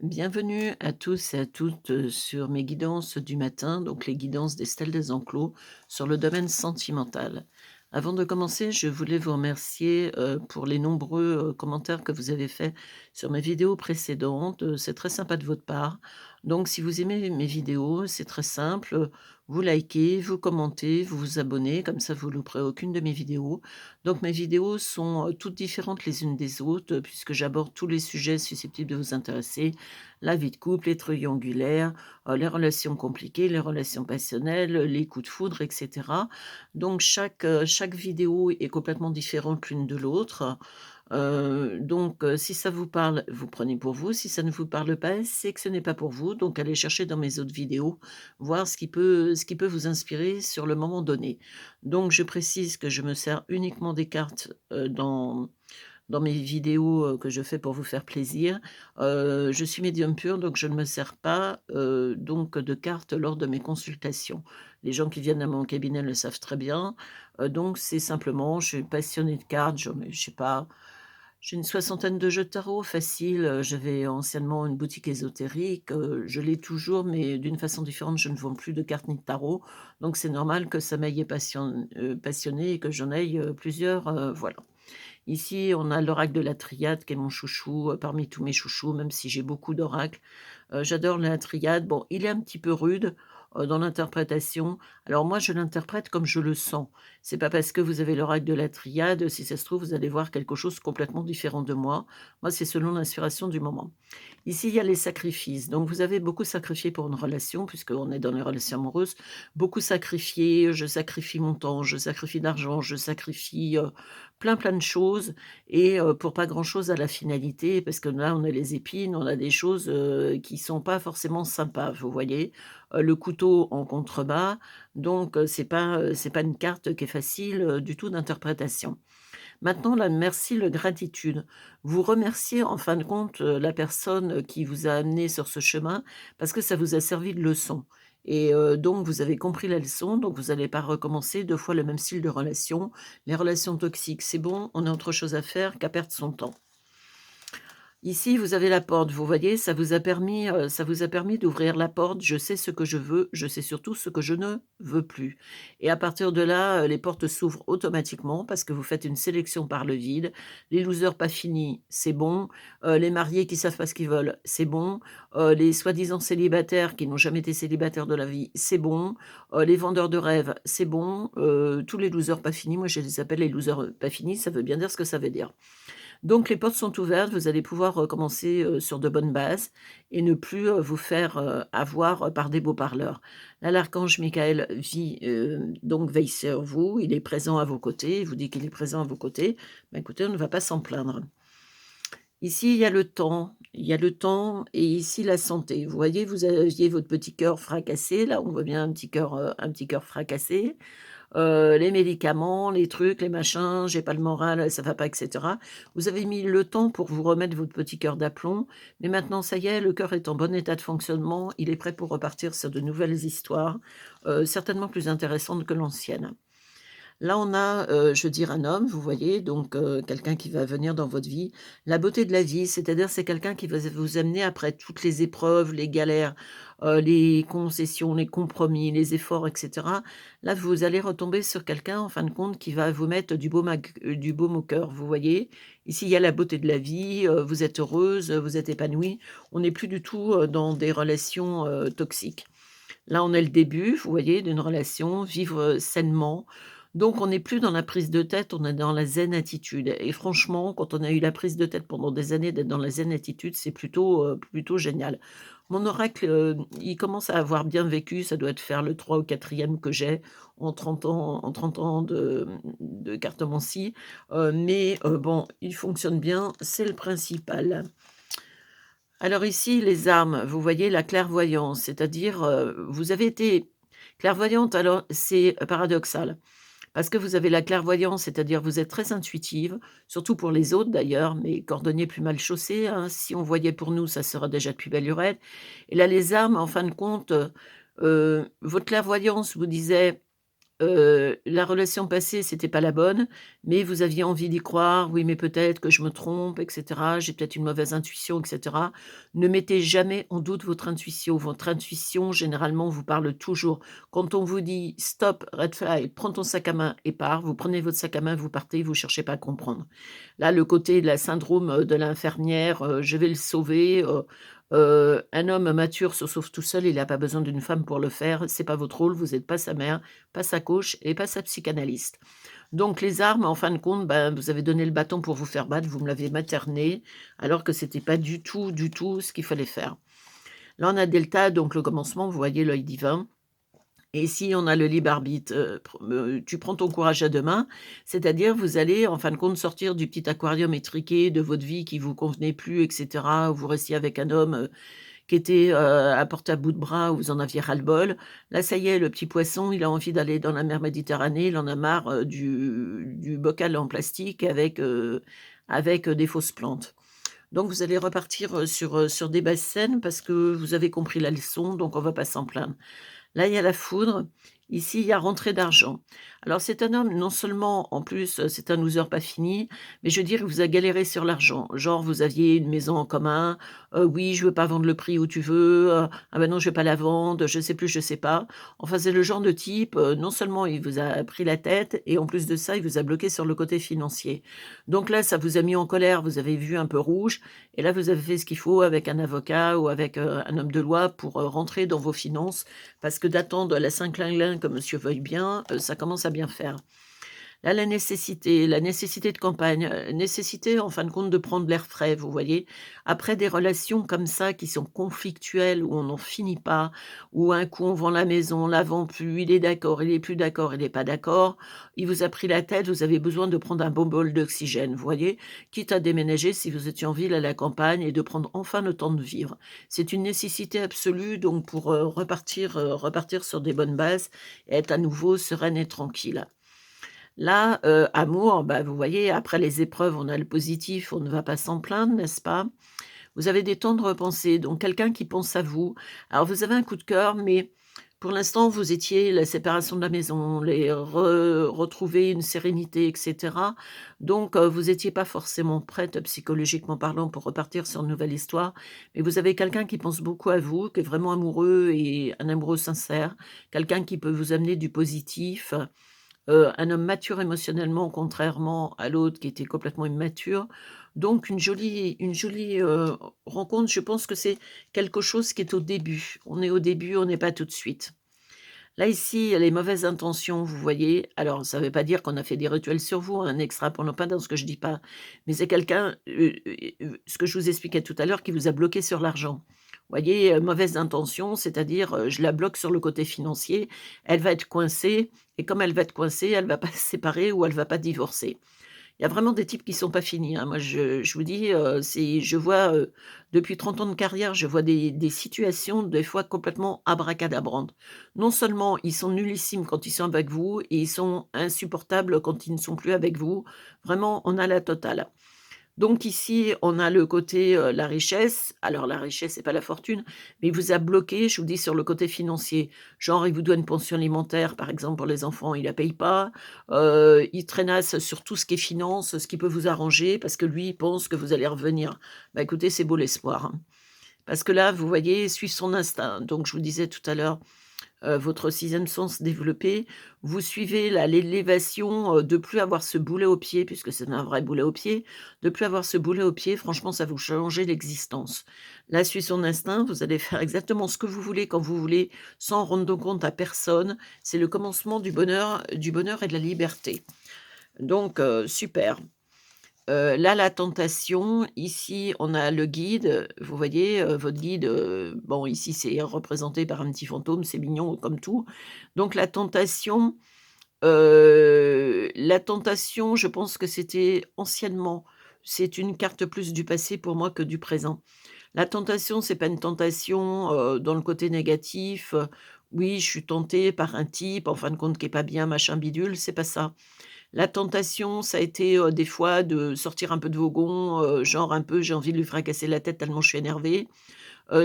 Bienvenue à tous et à toutes sur mes guidances du matin, donc les guidances d'Estelle Desenclos sur le domaine sentimental. Avant de commencer, je voulais vous remercier pour les nombreux commentaires que vous avez faits sur mes vidéos précédentes. C'est très sympa de votre part. Donc, si vous aimez mes vidéos, c'est très simple. Vous likez, vous commentez, vous vous abonnez, comme ça vous ne louperez aucune de mes vidéos. Donc, mes vidéos sont toutes différentes les unes des autres, puisque j'aborde tous les sujets susceptibles de vous intéresser: la vie de couple, les triangulaires, les relations compliquées, les relations passionnelles, les coups de foudre, et cetera. Donc chaque vidéo est complètement différente l'une de l'autre. Si ça vous parle, vous prenez pour vous. Si ça ne vous parle pas, c'est que ce n'est pas pour vous. Donc allez chercher dans mes autres vidéos, voir ce qui peut vous inspirer sur le moment donné. Donc je précise que je me sers uniquement des cartes, dans mes vidéos, que je fais pour vous faire plaisir. Je suis médium pur, donc je ne me sers pas, de cartes lors de mes consultations. Les gens qui viennent à mon cabinet le savent très bien. Donc c'est simplement, je suis passionnée de cartes, j'en ai je sais pas, j'ai une soixantaine de jeux de tarot facile. J'avais anciennement une boutique ésotérique, je l'ai toujours, mais d'une façon différente, je ne vends plus de cartes ni de tarot. Donc c'est normal que ça m'ait passionnée et que j'en aille, plusieurs, voilà. Ici, on a l'oracle de la Triade qui est mon chouchou, parmi tous mes chouchous, même si j'ai beaucoup d'oracles. J'adore la Triade. Bon, il est un petit peu rude, dans l'interprétation. Alors moi, je l'interprète comme je le sens. C'est pas parce que vous avez l'oracle de la Triade, si ça se trouve, vous allez voir quelque chose complètement différent de moi. Moi, c'est selon l'inspiration du moment. Ici, il y a les sacrifices. Donc vous avez beaucoup sacrifié pour une relation, puisqu'on est dans les relations amoureuses. Beaucoup sacrifié, je sacrifie mon temps, je sacrifie de l'argent, je sacrifie, plein de choses et pour pas grand-chose à la finalité, parce que là, on a les épines, on a des choses, qui sont pas forcément sympas, vous voyez? Le couteau en contrebas, donc c'est pas une carte qui est facile, du tout d'interprétation. Maintenant, la merci, le gratitude. Vous remerciez en fin de compte, la personne, qui vous a amené sur ce chemin parce que ça vous a servi de leçon et donc vous avez compris la leçon, donc vous allez pas recommencer 2 fois le même style de relation. Les relations toxiques, c'est bon, on a autre chose à faire qu'à perdre son temps. Ici, vous avez la porte, vous voyez? Ça vous a permis d'ouvrir la porte. Je sais ce que je veux, je sais surtout ce que je ne veux plus et à partir de là, les portes s'ouvrent automatiquement parce que vous faites une sélection par le vide. Les losers pas finis, c'est bon. Les mariés qui savent pas ce qu'ils veulent, c'est bon. Les soi-disant célibataires qui n'ont jamais été célibataires de la vie, c'est bon. Les vendeurs de rêves, c'est bon. Tous les losers pas finis, moi je les appelle les losers, pas finis, ça veut bien dire ce que ça veut dire. Donc les portes sont ouvertes, vous allez pouvoir recommencer, sur de bonnes bases et ne plus, vous faire, avoir, par des beaux parleurs. Là, l'archange Michael veille sur vous, il est présent à vos côtés, il vous dit qu'il est présent à vos côtés. Bah, écoutez, on ne va pas s'en plaindre. Ici, il y a le temps et ici la santé. Vous voyez, vous aviez votre petit cœur fracassé, là on voit bien un petit cœur fracassé. Les médicaments, les trucs, les machins, j'ai pas le moral, ça va pas et cetera. Vous avez mis le temps pour vous remettre votre petit cœur d'aplomb, mais maintenant ça y est, le cœur est en bon état de fonctionnement, il est prêt pour repartir sur de nouvelles histoires, certainement plus intéressantes que l'ancienne. Là, on a, je veux dire un homme, vous voyez, donc quelqu'un qui va venir dans votre vie. La beauté de la vie, c'est-à-dire c'est quelqu'un qui va vous amener après toutes les épreuves, les galères, les concessions, les compromis, les efforts et cetera. Là, vous allez retomber sur quelqu'un, en fin de compte, qui va vous mettre du baume au cœur, vous voyez? Ici, il y a la beauté de la vie, vous êtes heureuse, vous êtes épanouie. On n'est plus du tout, dans des relations, toxiques. Là, on est le début, vous voyez, d'une relation, vivre, sainement. Donc on n'est plus dans la prise de tête, on est dans la zen attitude et franchement, quand on a eu la prise de tête pendant des années, d'être dans la zen attitude, c'est plutôt génial. Mon oracle, il commence à avoir bien vécu, ça doit être faire le 3 ou 4e que j'ai en 30 ans de cartomancie, bon, il fonctionne bien, c'est le principal. Alors ici, les armes, vous voyez la clairvoyance, c'est-à-dire, vous avez été clairvoyante, alors c'est paradoxal, parce que vous avez la clairvoyance, c'est-à-dire vous êtes très intuitive, surtout pour les autres d'ailleurs, mais cordonnier plus mal chaussé, hein. Si on voyait pour nous, ça serait déjà de plus belle lurette. Et là, les armes, en fin de compte, votre clairvoyance vous disait La relation passée, c'était pas la bonne, mais vous aviez envie d'y croire. «Oui, mais peut-être que je me trompe et cetera, j'ai peut-être une mauvaise intuition et cetera». Ne mettez jamais en doute votre intuition. Votre intuition, généralement, vous parle toujours. Quand on vous dit: «Stop, red flag, prends ton sac à main et pars», vous prenez votre sac à main, vous partez, vous cherchez pas à comprendre. Là, le côté de la syndrome, de l'infirmière, «Je vais le sauver», un homme mature se sauve tout seul, il a pas besoin d'une femme pour le faire. C'est pas votre rôle, vous êtes pas sa mère, pas sa coach et pas sa psychanalyste. Donc les armes, en fin de compte, ben, vous avez donné le bâton pour vous faire battre, vous me l'avez materné, alors que c'était pas du tout ce qu'il fallait faire. Là, on a delta, donc le commencement, vous voyez l'œil divin. Et si on a le libre arbitre, tu prends ton courage à 2 mains, c'est-à-dire vous allez en fin de compte sortir du petit aquarium étriqué de votre vie qui vous convenait plus et cetera, où vous restiez avec un homme, qui était, à portée à bout de bras, où vous en aviez ras-le-bol. Là, ça y est, le petit poisson, il a envie d'aller dans la mer Méditerranée, il en a marre, du bocal en plastique avec des fausses plantes. Donc vous allez repartir, sur des bases saines parce que vous avez compris la leçon, donc on va pas s'en plaindre. Là, il y a la foudre. Ici, il y a rentrée d'argent. Alors, c'est un homme, non seulement, en plus, c'est un loser pas fini, mais je veux dire, il vous a galéré sur l'argent. Genre, vous aviez une maison en commun, «Oui, je veux pas vendre le prix où tu veux», «Ah ben non, je vais pas la vendre», je sais plus, je sais pas. Enfin, c'est le genre de type, non seulement il vous a pris la tête et en plus de ça, il vous a bloqué sur le côté financier. Donc là, ça vous a mis en colère, vous avez vu un peu rouge et là, vous avez fait ce qu'il faut avec un avocat ou avec, un homme de loi pour, rentrer dans vos finances parce que d'attendre la Saint-Clinclin que monsieur veuille bien, ça commence à bien faire. Là, la nécessité de campagne, nécessité en fin de compte de prendre l'air frais, vous voyez? Après des relations comme ça qui sont conflictuelles, où on n'en finit pas, où un coup on vend la maison, on la vend plus, il est d'accord, il est plus d'accord, il est pas d'accord, il vous a pris la tête, vous avez besoin de prendre un bon bol d'oxygène, vous voyez? Quitte à déménager si vous étiez en ville à la campagne et de prendre enfin le temps de vivre. C'est une nécessité absolue donc pour, repartir sur des bonnes bases et être à nouveau sereine et tranquille. Là, amour, bah, vous voyez, après les épreuves, on a le positif, on ne va pas s'en plaindre, n'est-ce pas? Vous avez des tendres pensées, donc quelqu'un qui pense à vous. Alors vous avez un coup de cœur, mais pour l'instant, vous étiez la séparation de la maison, les retrouver une sérénité et cetera. Donc vous étiez pas forcément prête, psychologiquement parlant, pour repartir sur une nouvelle histoire. Mais vous avez quelqu'un qui pense beaucoup à vous, qui est vraiment amoureux et un amoureux sincère, quelqu'un qui peut vous amener du positif. Un homme mature émotionnellement, contrairement à l'autre qui était complètement immature. Donc une jolie, rencontre. Je pense que c'est quelque chose qui est au début. On est au début, on n'est pas tout de suite. Là, ici, il y a les mauvaises intentions, vous voyez? Alors ça ne veut pas dire qu'on a fait des rituels sur vous, hein, n'extrapolons pas dans ce que je dis pas. Mais c'est quelqu'un, ce que je vous expliquais tout à l'heure, qui vous a bloqué sur l'argent. Vous voyez, mauvaise intention, c'est-à-dire, je la bloque sur le côté financier, elle va être coincée et comme elle va être coincée, elle va pas se séparer ou elle va pas divorcer. Il y a vraiment des types qui sont pas finis, hein. Moi, je vous dis, c'est je vois, depuis 30 ans de carrière, je vois des situations, des fois, complètement abracadabrantes. Non seulement ils sont nullissimes quand ils sont avec vous et ils sont insupportables quand ils ne sont plus avec vous. Vraiment, on a la totale. Donc ici, on a le côté, la richesse. Alors la richesse, c'est pas la fortune, mais il vous a bloqué, je vous dis, sur le côté financier. Genre, il vous doit une pension alimentaire, par exemple, pour les enfants, il la paye pas. Il traînasse sur tout ce qui est finance, ce qui peut vous arranger parce que lui, il pense que vous allez revenir. Bah, écoutez, c'est beau l'espoir, hein. Parce que là, vous voyez, suivre son instinct. Donc je vous disais tout à l'heure, votre sixième sens développé, vous suivez l'élévation, de plus avoir ce boulet au pied, puisque c'est un vrai boulet au pied, de plus avoir ce boulet au pied, franchement, ça vous changer l'existence. Là, suivre son instinct, vous allez faire exactement ce que vous voulez, quand vous voulez, sans rendre compte à personne. C'est le commencement du bonheur et de la liberté. Donc super. Là, la tentation, ici, on a le guide, vous voyez, votre guide, bon, ici, c'est représenté par un petit fantôme, c'est mignon comme tout. Donc la tentation, je pense que c'était anciennement, c'est une carte plus du passé pour moi que du présent. La tentation, c'est pas une tentation, dans le côté négatif, oui, je suis tentée par un type, en fin de compte, qui est pas bien, machin bidule, c'est pas ça. La tentation, ça a été, des fois de sortir un peu de vos gonds, genre un peu: «J'ai envie de lui fracasser la tête tellement je suis énervé».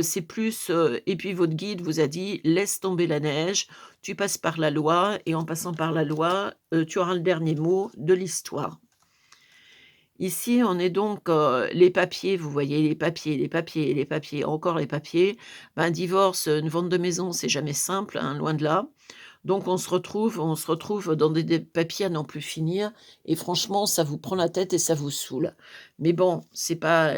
C'est plus, et puis votre guide vous a dit: «Laisse tomber la neige, tu passes par la loi et en passant par la loi, tu auras le dernier mot de l'histoire». Ici, on est donc, les papiers, vous voyez les papiers, les papiers, les papiers, encore les papiers. Ben, un divorce, une vente de maison, c'est jamais simple, hein, loin de là. Donc on se retrouve dans des papiers à n'en plus finir et franchement, ça vous prend la tête et ça vous saoule. Mais bon, c'est pas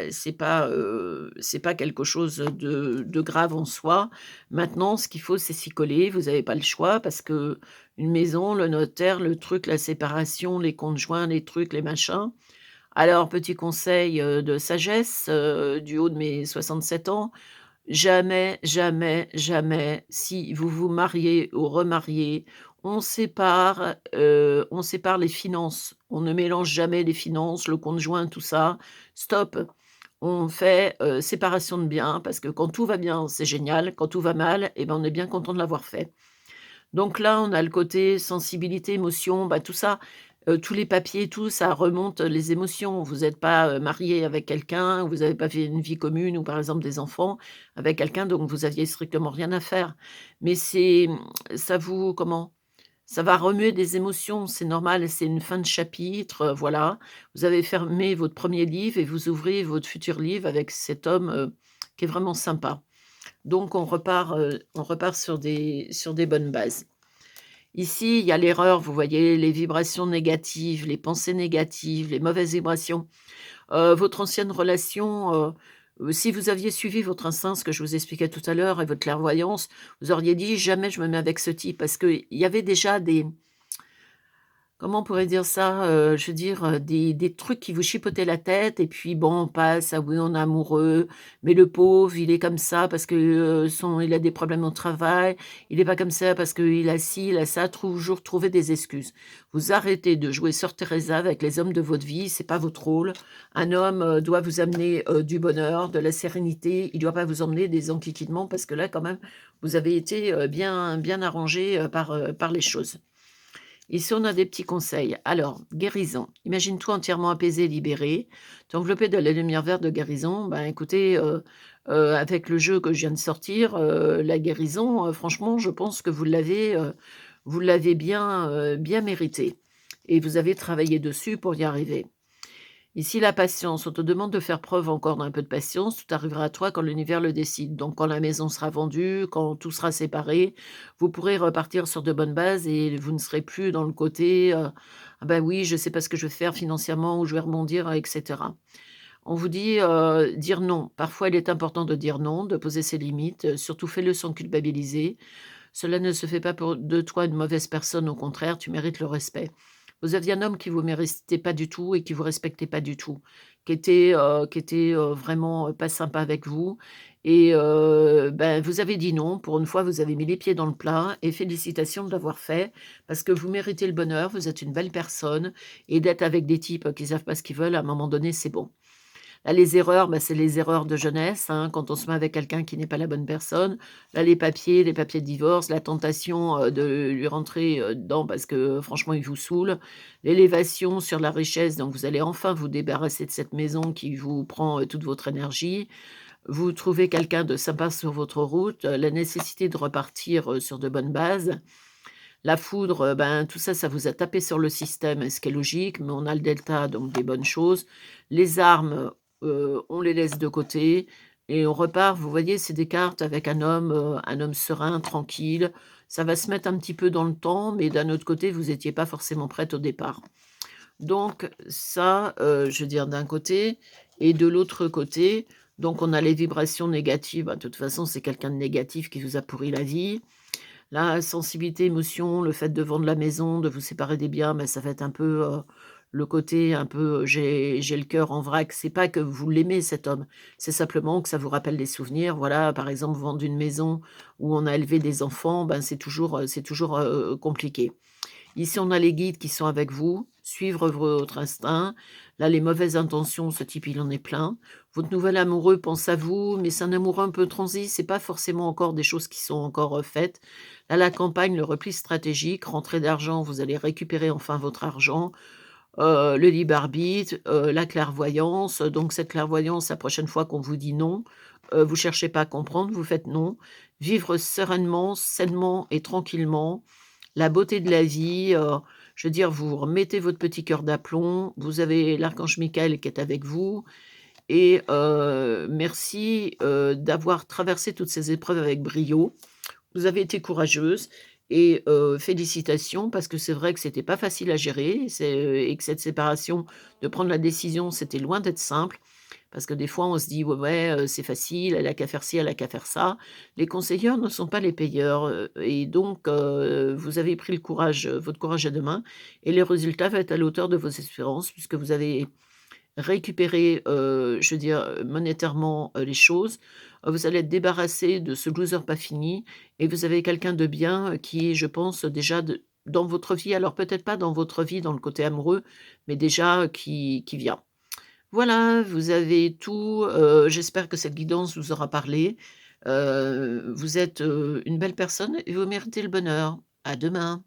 quelque chose de grave en soi. Maintenant, ce qu'il faut, c'est s'y coller. Vous avez pas le choix parce que une maison, le notaire, le truc, la séparation, les comptes joints, les trucs, les machins. Alors petit conseil, de sagesse, du haut de mes 67 ans, jamais, jamais, jamais, si vous vous mariez ou remariez, on sépare les finances. On ne mélange jamais les finances, le compte joint, tout ça. Stop! On fait, séparation de biens parce que quand tout va bien, c'est génial. Quand tout va mal, et ben, on est bien content de l'avoir fait. Donc là, on a le côté sensibilité, émotion, bah, tout ça, tous les papiers, tout ça remonte, les émotions. Vous êtes pas, mariés avec quelqu'un, vous avez pas fait une vie commune ou par exemple des enfants avec quelqu'un, donc vous aviez strictement rien à faire. Mais ça vous comment? Ça va remuer des émotions, c'est normal, c'est une fin de chapitre, voilà. Vous avez fermé votre premier livre et vous ouvrez votre futur livre avec cet homme, qui est vraiment sympa. Donc on repart sur des bonnes bases. Ici, il y a l'erreur, vous voyez, les vibrations négatives, les pensées négatives, les mauvaises vibrations. Votre ancienne relation, si vous aviez suivi votre instinct, ce que je vous expliquais tout à l'heure et votre clairvoyance, vous auriez dit: «Jamais je me mets avec ce type» parce qu'il y avait déjà des comment on pourrait dire ça? Je veux dire, des trucs qui vous chipotaient la tête et puis bon, on passe: «Ah oui, on est amoureux, mais le pauvre, il est comme ça parce que, il a des problèmes au travail, il est pas comme ça parce qu'il a ci, il a ça», toujours trouver des excuses. Vous arrêtez de jouer sœur Teresa avec les hommes de votre vie, c'est pas votre rôle. Un homme, doit vous amener, du bonheur, de la sérénité, il doit pas vous emmener des enquiquinements parce que là, quand même, vous avez été, bien bien arrangé, par les choses. Ici, on a des petits conseils. Alors, guérison. Imagine-toi entièrement apaisé, libéré. T'es enveloppé de la lumière verte de guérison. Ben, écoutez, avec le jeu que je viens de sortir, la guérison, franchement, je pense que vous l'avez bien, bien mérité et vous avez travaillé dessus pour y arriver. Ici, la patience, on te demande de faire preuve encore d'un peu de patience, tout arrivera à toi quand l'univers le décide. Donc quand la maison sera vendue, quand tout sera séparé, vous pourrez repartir sur de bonnes bases et vous ne serez plus dans le côté, «Ah bah, oui, je sais pas ce que je vais faire financièrement, où je vais rebondir», et cetera. On vous dit, dire non. Parfois, il est important de dire non, de poser ses limites, surtout fais-le sans culpabiliser. Cela ne se fait pas pour de toi une mauvaise personne, au contraire, tu mérites le respect. Vous aviez un homme qui vous méritait pas du tout et qui vous respectait pas du tout, qui était vraiment, pas sympa avec vous et ben, vous avez dit non. Pour une fois, vous avez mis les pieds dans le plat et félicitations de l'avoir fait parce que vous méritez le bonheur, vous êtes une belle personne et d'être avec des types qui savent pas ce qu'ils veulent, à un moment donné, c'est bon. Là, les erreurs, bah, c'est les erreurs de jeunesse, hein, quand on se met avec quelqu'un qui n'est pas la bonne personne. Là, les papiers de divorce, la tentation, de lui rentrer, dedans parce que, franchement, il vous saoule. L'élévation sur la richesse, donc vous allez enfin vous débarrasser de cette maison qui vous prend, toute votre énergie. Vous trouvez quelqu'un de sympa sur votre route, la nécessité de repartir, sur de bonnes bases. La foudre, ben, tout ça, ça vous a tapé sur le système, ce qui est logique, mais on a le delta, donc des bonnes choses. Les armes, on les laisse de côté et on repart. Vous voyez, c'est des cartes avec un homme serein, tranquille. Ça va se mettre un petit peu dans le temps, mais d'un autre côté, vous étiez pas forcément prête au départ. Donc ça, je veux dire d'un côté et de l'autre côté, donc on a les vibrations négatives, bah, de toute façon, c'est quelqu'un de négatif qui vous a pourri la vie. La sensibilité, émotion, le fait de vendre la maison, de vous séparer des biens, bah, ça va être un peu, le côté un peu, j'ai le cœur en vrac. C'est pas que vous l'aimez cet homme, c'est simplement que ça vous rappelle des souvenirs. Voilà, par exemple, vendre une maison où on a élevé des enfants, ben, c'est toujours, compliqué. Ici, on a les guides qui sont avec vous, suivre votre instinct. Là, les mauvaises intentions, ce type, il en est plein. Votre nouvel amoureux pense à vous, mais c'est un amoureux un peu transi, c'est pas forcément encore des choses qui sont encore, faites. Là, la campagne, le repli stratégique, rentrée d'argent, vous allez récupérer enfin votre argent, le libre arbitre, la clairvoyance, donc cette clairvoyance, la prochaine fois qu'on vous dit non, vous cherchez pas à comprendre, vous faites non. Vivre sereinement, sainement et tranquillement, la beauté de la vie, je veux dire, vous remettez votre petit cœur d'aplomb, vous avez l'archange Michael qui est avec vous et merci, d'avoir traversé toutes ces épreuves avec brio. Vous avez été courageuse et félicitations parce que c'est vrai que c'était pas facile à gérer, et que cette séparation, de prendre la décision, c'était loin d'être simple. Parce que des fois, on se dit: «Ouais, ouais, c'est facile, elle a qu'à faire ci, elle a qu'à faire ça». Les conseilleurs ne sont pas les payeurs, et donc vous avez pris le courage, votre courage à 2 mains et les résultats vont être à la hauteur de vos espérances puisque vous avez récupéré, je veux dire, monétairement, les choses. Vous allez être débarrassé de ce loser pas fini et vous avez quelqu'un de bien, qui est, je pense, déjà dans votre vie. Alors peut-être pas dans votre vie, dans le côté amoureux, mais déjà qui vient. Voilà, vous avez tout, j'espère que cette guidance vous aura parlé. Vous êtes, une belle personne et vous méritez le bonheur. À demain.